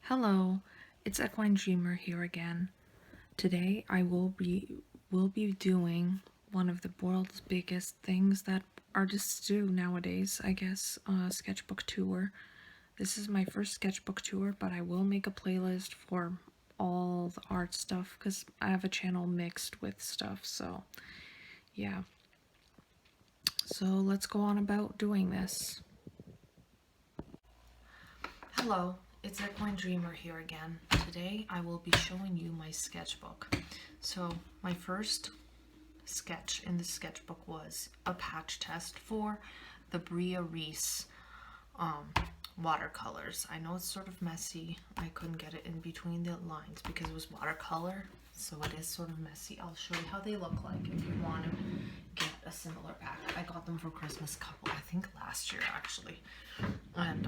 Hello, it's Equine Dreamer here again. Today I will be doing one of the world's biggest things that artists do nowadays, I guess, sketchbook tour. This is my first sketchbook tour, but I will make a playlist for all the art stuff because I have a channel mixed with stuff, so yeah. So let's go on about doing this. Hello, it's Equine Dreamer here again. Today I will be showing you my sketchbook. So my first sketch in the sketchbook was a patch test for the Bria Reese watercolors. I know it's sort of messy. I couldn't get it in between the lines because it was watercolor, so it is sort of messy. I'll show you how they look like if you want to get a similar pack. I got them for Christmas I think last year actually. And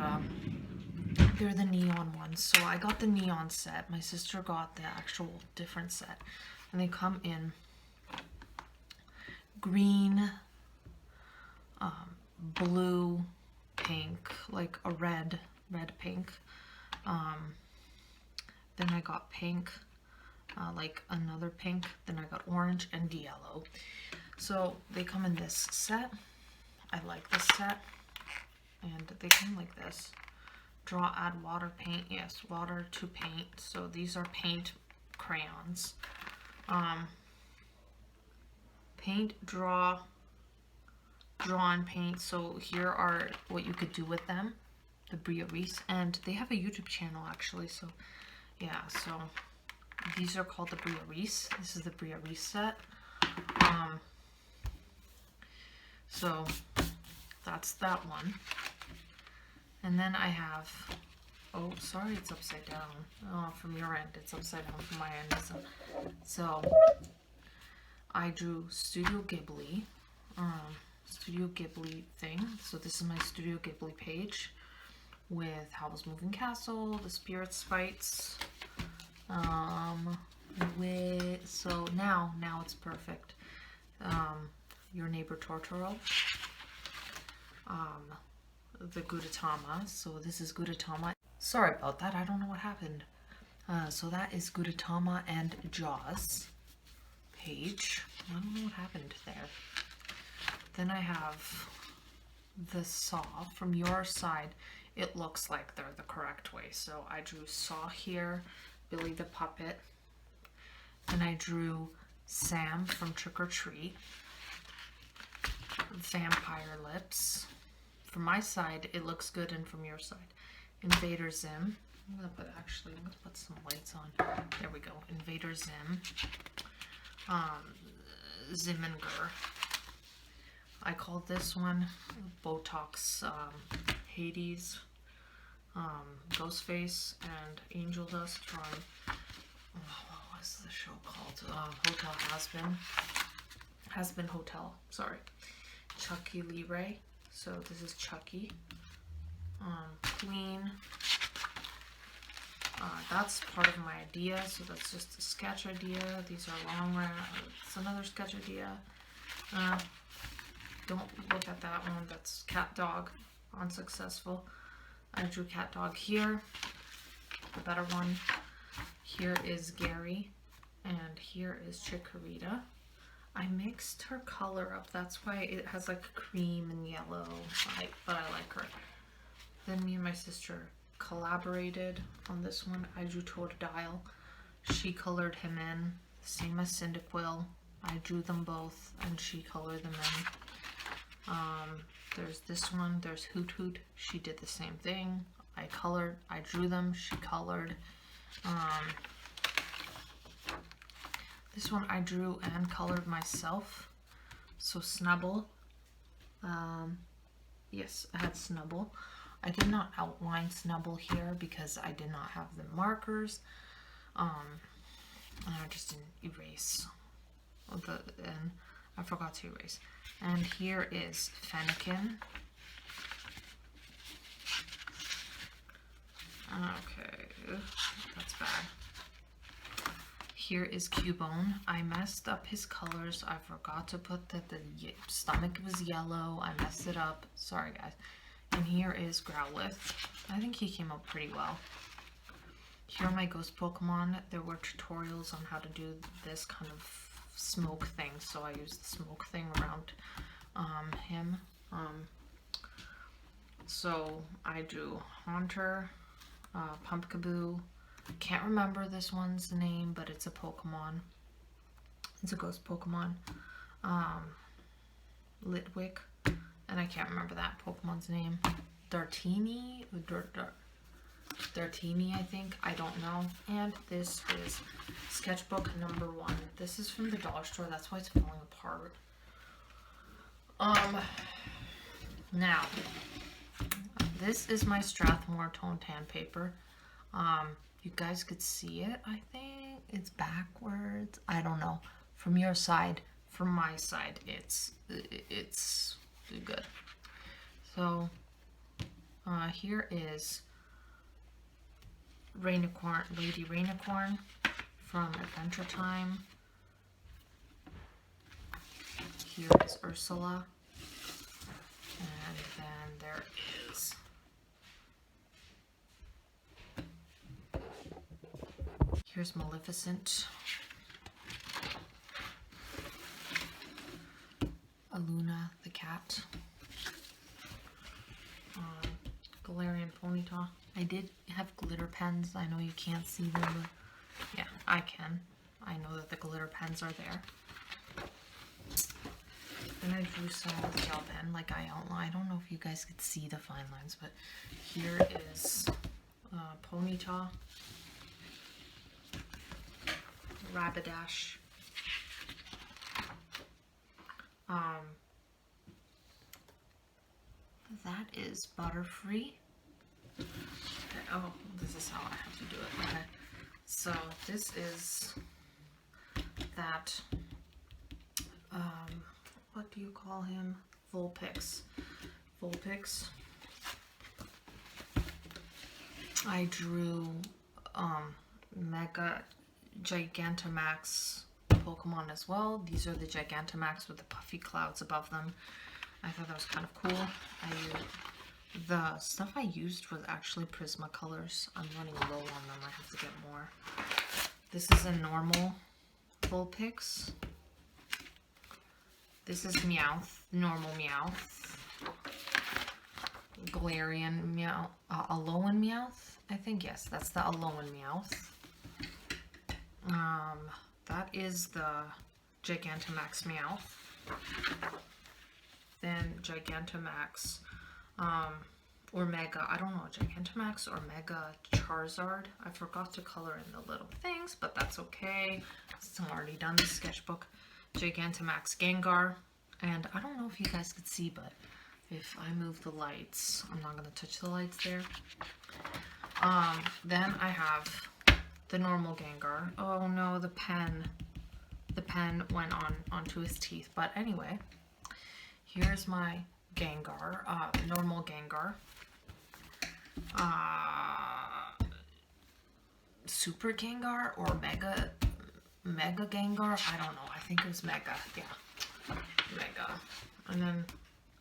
they're the neon ones. So I got the neon set. My sister got the actual different set. And they come in green, blue, pink, like a red pink. Then I got pink, like another pink. Then I got orange and yellow. So they come in this set. I like this set. And they come like this. Draw, add water, paint. Yes, water to paint. So these are paint crayons. Paint, draw and paint. So here are what you could do with them. The Bria Reese. And they have a YouTube channel actually. So yeah, so these are called the Bria Reese. This is the Bria Reese set. So that's that one. And then I have, oh, sorry, it's upside down. Oh, from your end, it's upside down from my end. So I drew Studio Ghibli thing. So this is my Studio Ghibli page with Howl's Moving Castle, the Spirit Spites. So now it's perfect. Your Neighbor Totoro. The Gudetama. So this is Gudetama. Sorry about that. I don't know what happened. So that is Gudetama and Jaws page. I don't know what happened there. Then I have the Saw. From your side, it looks like they're the correct way. So I drew Saw here, Billy the Puppet, and I drew Sam from Trick or Treat, Vampire Lips. From my side, it looks good, and from your side, Invader Zim. I'm gonna put some lights on. There we go. Invader Zim. Ziminger. I called this one Botox Hades, Ghostface, and Angel Dust from what's the show called? Hotel Has Been Hotel. Sorry. Chucky Leroy. So this is Chucky. Queen. That's part of my idea, so that's just a sketch idea. These are long round. It's another sketch idea. Don't look at that one. That's Cat Dog. Unsuccessful. I drew Cat Dog here. The better one. Here is Gary. And here is Chickarita. I mixed her color up. That's why it has like cream and yellow. But I like her. Then me and my sister collaborated on this one. I drew Totodile. She colored him in. Same as Cyndaquil. I drew them both and she colored them in. There's this one. There's Hoot Hoot. She did the same thing. I drew them. She colored. This one I drew and colored myself. So Snubble. Yes, I had Snubble. I did not outline Snubble here because I did not have the markers. And I just didn't erase. And I forgot to erase. And here is Fennekin. Okay, that's bad. Here is Cubone. I messed up his colors. I forgot to put that the stomach was yellow. I messed it up. Sorry, guys. And here is Growlithe. I think he came out pretty well. Here are my ghost Pokemon. There were tutorials on how to do this kind of smoke thing, so I used the smoke thing around him. So I drew Haunter, Pumpkaboo. Can't remember this one's name, but it's a Pokemon. It's a ghost Pokemon. Litwick, and I can't remember that Pokemon's name. Dartini, Dartini, I think. I don't know. And this is sketchbook number 1. This is from the dollar store. That's why it's falling apart. Now, this is my Strathmore tone tan paper. You guys could see it, I think. It's backwards. I don't know. From your side, from my side, it's good. So, here is Rainicorn, Lady Rainicorn from Adventure Time. Here is Ursula. And then there is here's Maleficent. Aluna the cat. Galarian Ponyta. I did have glitter pens. I know you can't see them, but yeah, I can. I know that the glitter pens are there. Then I drew some with the gel pen, like I outlined. I don't know if you guys could see the fine lines, but here is Ponyta, Rapidash, that is Butterfree. Okay, oh, this is how I have to do it. Okay, so this is that, what do you call him? Vulpix. I drew Mega Gigantamax Pokemon as well. These are the Gigantamax with the puffy clouds above them. I thought that was kind of cool. The stuff I used was actually Prismacolors. I'm running low on them. I have to get more. This is a normal Vulpix. This is Meowth, normal Meowth. Galarian Meowth, Alolan Meowth, I think, yes, that's the Alolan Meowth. That is the Gigantamax Meowth. Then Gigantamax, or Mega, I don't know, Gigantamax or Mega Charizard. I forgot to color in the little things, but that's okay. I'm already done the sketchbook. Gigantamax Gengar, and I don't know if you guys could see, but if I move the lights, I'm not going to touch the lights there. Then I have the normal Gengar. Oh no, the pen went onto his teeth, but anyway, here's my Gengar, normal Gengar. Super Gengar or Mega Gengar, I don't know, I think it was Mega, yeah, Mega. And then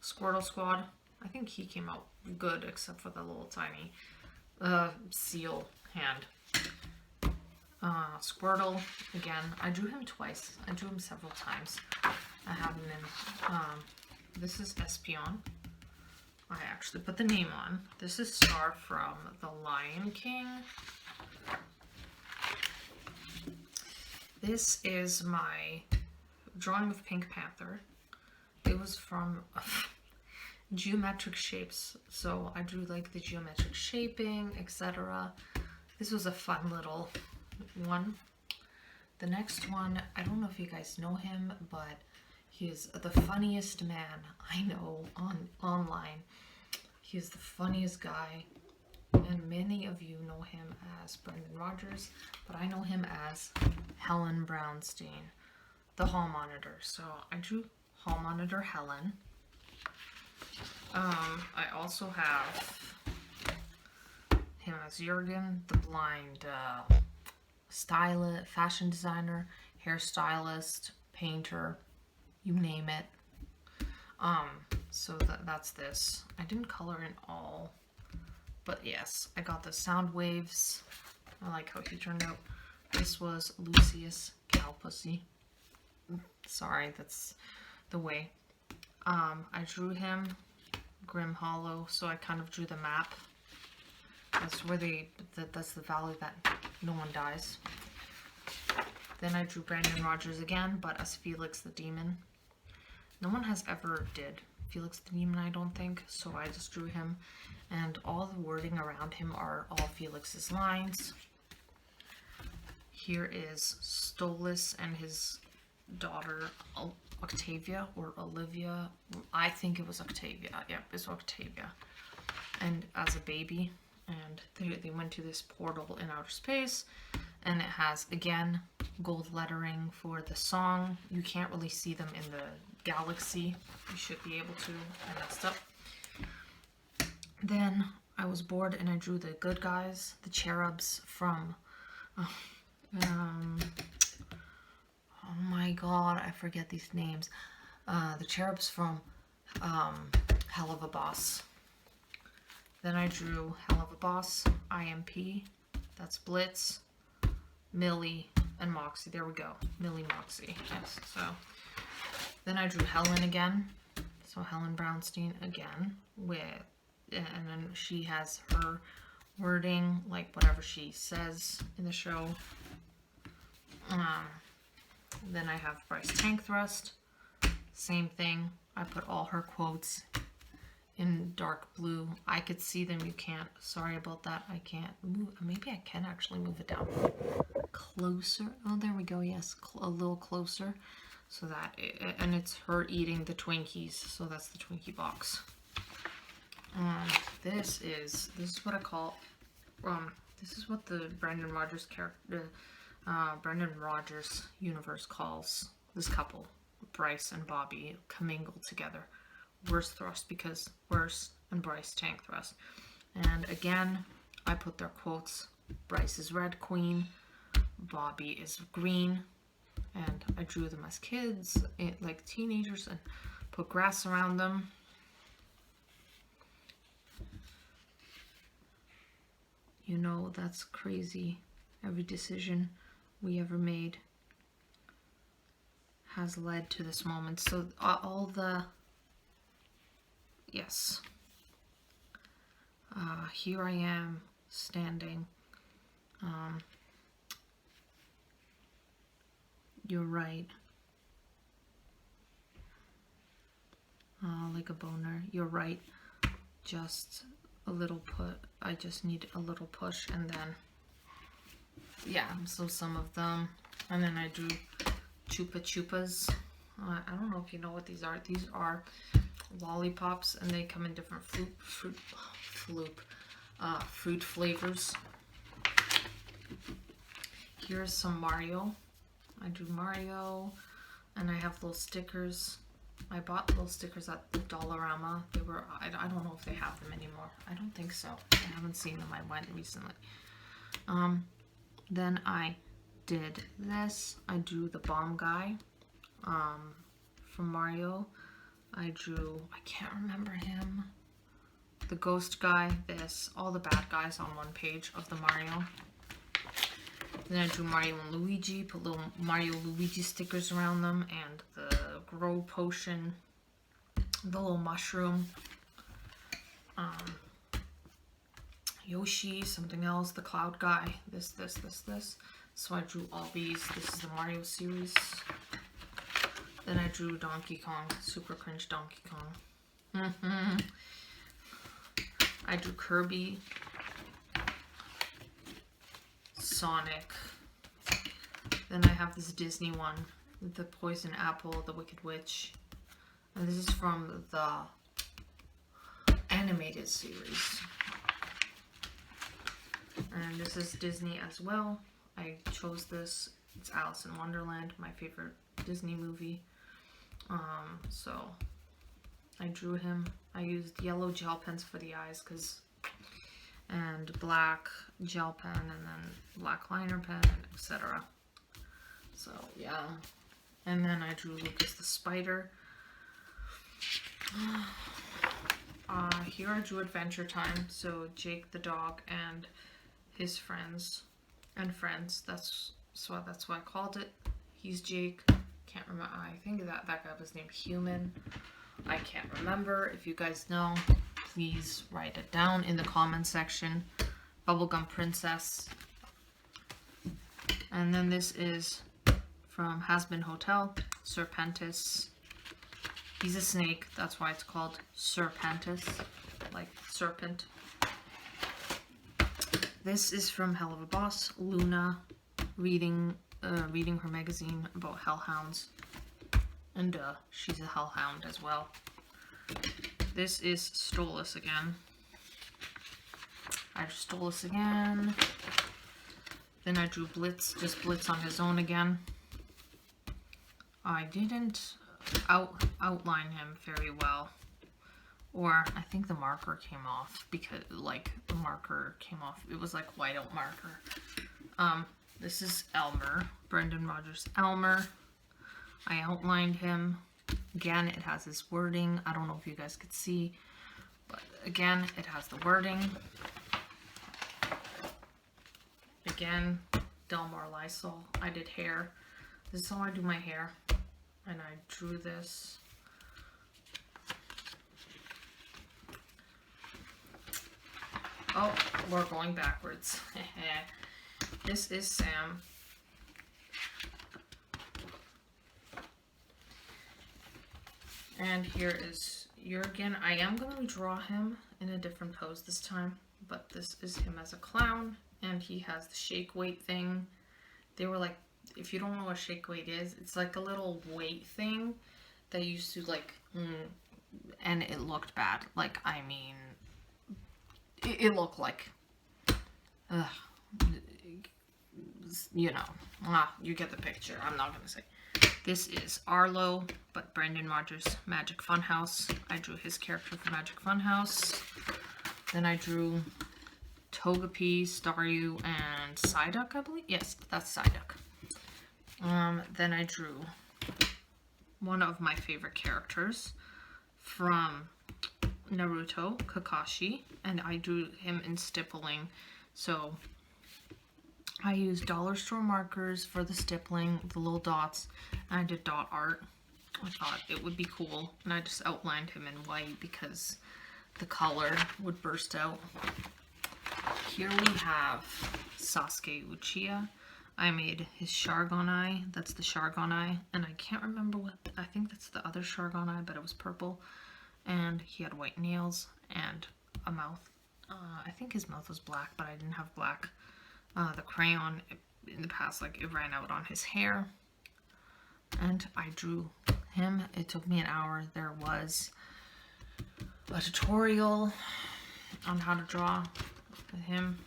Squirtle Squad, I think he came out good except for the little tiny seal hand. Squirtle, again, I drew him twice, I drew him several times. I have him in, this is Espeon. I actually put the name on. This is Scar from The Lion King. This is my drawing of Pink Panther. It was from geometric shapes, so I drew like the geometric shaping, etc. This was a fun little one. The next one, I don't know if you guys know him, but he is the funniest man I know online. He is the funniest guy, and many of you know him as Brendan Rogers, but I know him as Helen Brownstein, the hall monitor. So I drew hall monitor Helen. I also have him as Jurgen, the blind stylist, fashion designer, hairstylist, painter, you name it. So that's this. I didn't color in all, but yes, I got the sound waves I like how he turned out. This was Lucius Cowpussy. Sorry, that's the way. I drew him Grim Hollow, so I kind of drew the map. That's where that's the valley that no one dies. Then I drew Brandon Rogers again, but as Felix the Demon. No one has ever did Felix the Demon, I don't think, so I just drew him. And all the wording around him are all Felix's lines. Here is Stelix and his daughter Octavia or Olivia. I think it was Octavia. Yep, it's Octavia. And as a baby, and they went to this portal in outer space, and it has again gold lettering for the song. You can't really see them in the galaxy. You should be able to. I messed up. Then I was bored and I drew the good guys, the cherubs from oh my god, I forget these names. The cherubs from Hell of a Boss. Then I drew Hell of a Boss, IMP, that's Blitz, Millie, and Moxie. There we go. Millie, Moxie. Yes. So then I drew Helen again. So Helen Brownstein again with, and then she has her wording, like whatever she says in the show. Then I have Bryce Tank Thrust. Same thing. I put all her quotes in dark blue. I could see them. You can't. Sorry about that. I can't move. Maybe I can actually move it down closer. Oh, there we go. Yes, a little closer. So that, and it's her eating the Twinkies. So that's the Twinkie box. This is what I call. This is what the Brandon Rogers character, Brandon Rogers universe calls this couple, Bryce and Bobby, commingled together. Worst thrust because worse and Bryce tank thrust. And again, I put their quotes. Bryce is red queen, Bobby is green, and I drew them as kids, like teenagers, and put grass around them. You know, that's crazy. Every decision we ever made has led to this moment. So all the, yes. Here I am standing. You're right. Like a boner. You're right. Just a little I just need a little push, and then, yeah, so some of them. And then I drew Chupa Chupas. I don't know if you know what these are. These are lollipops, and they come in different fruit flavors. Here's some Mario. I drew Mario, and I have little stickers. I bought little stickers at the Dollarama. They were, I don't know if they have them anymore. I don't think so. I haven't seen them. I went recently. Then I did this. I drew the bomb guy from Mario. I drew, I can't remember him. The ghost guy, this, all the bad guys on one page of the Mario. Then I drew Mario and Luigi, put little Mario Luigi stickers around them, and the grow potion, the little mushroom, Yoshi, something else, the cloud guy, this. So I drew all these. This is the Mario series. Then I drew Donkey Kong, super cringe Donkey Kong. I drew Kirby, Sonic. Then I have this Disney one, the Poison Apple, the Wicked Witch. And this is from the animated series. And this is Disney as well. I chose this. It's Alice in Wonderland, my favorite Disney movie. So I drew him. I used yellow gel pens for the eyes, and black gel pen, and then black liner pen, etc. So yeah. And then I drew Lucas the spider. Here I drew Adventure Time. So Jake the dog and his friends and friends. That's why I called it. He's Jake. Can't remember. I think that guy was named Human. I can't remember. If you guys know, please write it down in the comment section. Bubblegum Princess. And then this is from Has-Been Hotel, Serpentis. He's a snake, that's why it's called Serpentis, like serpent. This is from Hell of a Boss, Luna, reading her magazine about hellhounds. And she's a hellhound as well. This is Stelix again. I drew Stelix again. Then I drew Blitz, just Blitz on his own again. I didn't outline him very well. Or I think the marker came off because like the marker came off. It was like whiteout marker. This is Elmer, Brendan Rogers Elmer. I outlined him. Again, it has his wording. I don't know if you guys could see, but again, it has the wording. Again, Delmar Lysol. I did hair. This is how I do my hair. And I drew this. Oh, we're going backwards. This is Sam. And here is Jurgen. I am going to draw him in a different pose this time, but this is him as a clown, and he has the shake weight thing. They were like, if you don't know what shake weight is, it's like a little weight thing that used to like, and it looked bad. Like, I mean, it looked like, you know, you get the picture. I'm not gonna say. This is Arlo, but Brendan Rogers Magic Funhouse. I drew his character for Magic Funhouse. Then I drew Togepi, Staryu, and Psyduck, I believe. Yes, that's Psyduck. Then I drew one of my favorite characters from Naruto, Kakashi, and I drew him in stippling. So I used dollar store markers for the stippling, the little dots, and I did dot art. I thought it would be cool, and I just outlined him in white because the color would burst out. Here we have Sasuke Uchiha. I made his Shargon eye. That's the Shargon eye, and I can't remember what, I think that's the other Shargon eye, but it was purple, and he had white nails and a mouth. I think his mouth was black, but I didn't have black. The crayon in the past, like, it ran out on his hair, and I drew him. It took me an hour. There was a tutorial on how to draw him.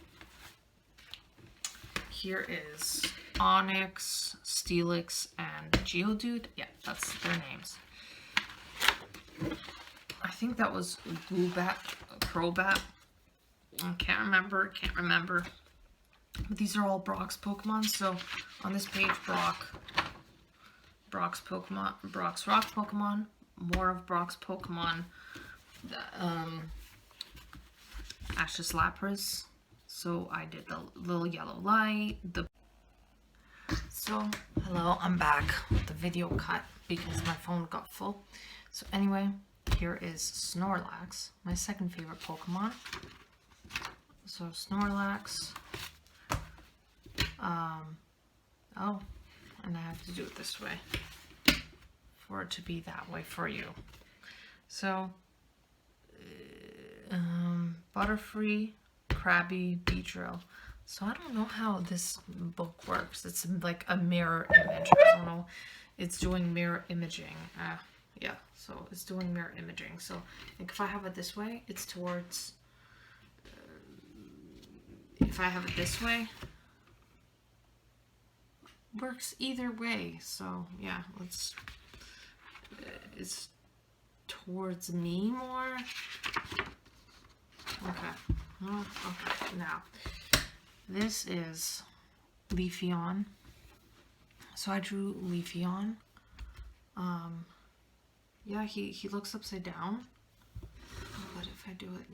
Here is Onyx, Stelix, and Geodude. Yeah, that's their names. I think that was Goobat, Crobat. I can't remember. But these are all Brock's Pokemon. So on this page, Brock's Pokemon, Brock's Rock Pokemon, more of Brock's Pokemon, Ash's Lapras. So I did the little yellow light. So hello, I'm back with the video cut because my phone got full. So anyway, here is Snorlax, my second favorite Pokemon. So Snorlax. Oh, and I have to do it this way for it to be that way for you. So, Butterfree, Krabby, Beedrill. So I don't know how this book works. It's like a mirror image. I don't know. It's doing mirror imaging. Yeah, so it's doing mirror imaging. So like if I have it this way, it's towards, if I have it this way, works either way. So yeah, it's towards me more. Okay. Oh, okay. Now this is Leafeon. So I drew Leafeon. Yeah, he looks upside down. But if I do it,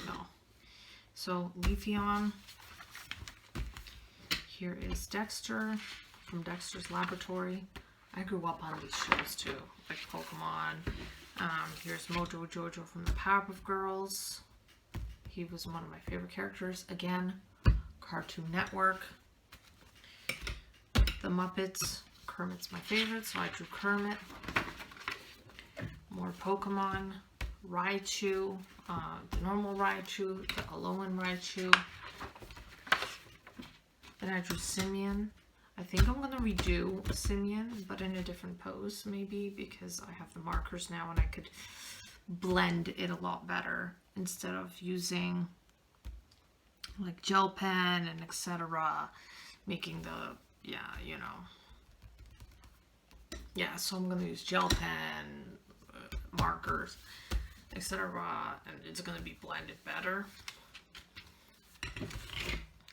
no. So Leafeon. here is Dexter from Dexter's Laboratory. I grew up on these shows too, like Pokemon. Here's Mojo Jojo from the Powerpuff Girls. He was one of my favorite characters. Again, Cartoon Network. The Muppets. Kermit's my favorite, so I drew Kermit. More Pokemon. Raichu. The normal Raichu. The Alolan Raichu. Then I drew Simeon. I think I'm going to redo Simeon, but in a different pose, maybe, because I have the markers now and I could blend it a lot better instead of using like gel pen and etc. Making the, so I'm going to use gel pen, markers, etc. and it's going to be blended better.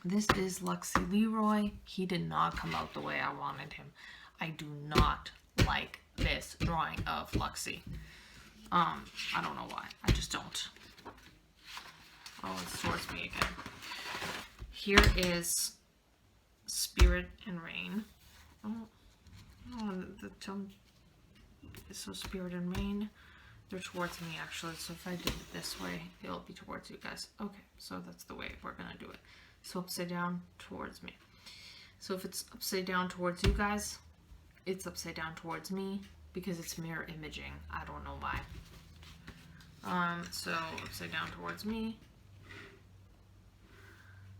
This is Luxy Leroy. He did not come out the way I wanted him. I do not like this drawing of Luxy. I don't know why. I just don't. Oh, it's towards me again. Here is Spirit and Rain. So Spirit and Rain, they're towards me actually. So if I did it this way, it'll be towards you guys. Okay, so that's the way we're gonna do it. So upside down towards me. So if it's upside down towards you guys, it's upside down towards me because it's mirror imaging. I don't know why. So upside down towards me.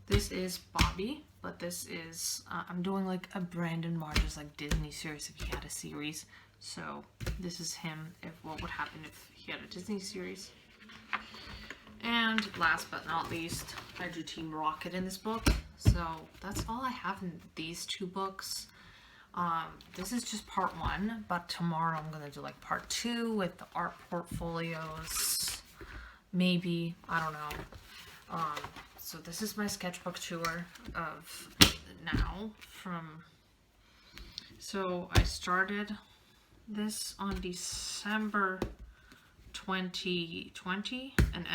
This is Bobby, but this is, I'm doing like a Brandon Marge's like Disney series if he had a series. So this is him, what would happen if he had a Disney series. And last but not least, I drew Team Rocket in this book. So that's all I have in these two books. This is just part 1, but tomorrow I'm going to do like part 2 with the art portfolios. Maybe, I don't know. So this is my sketchbook tour of now so I started this on December 2020 and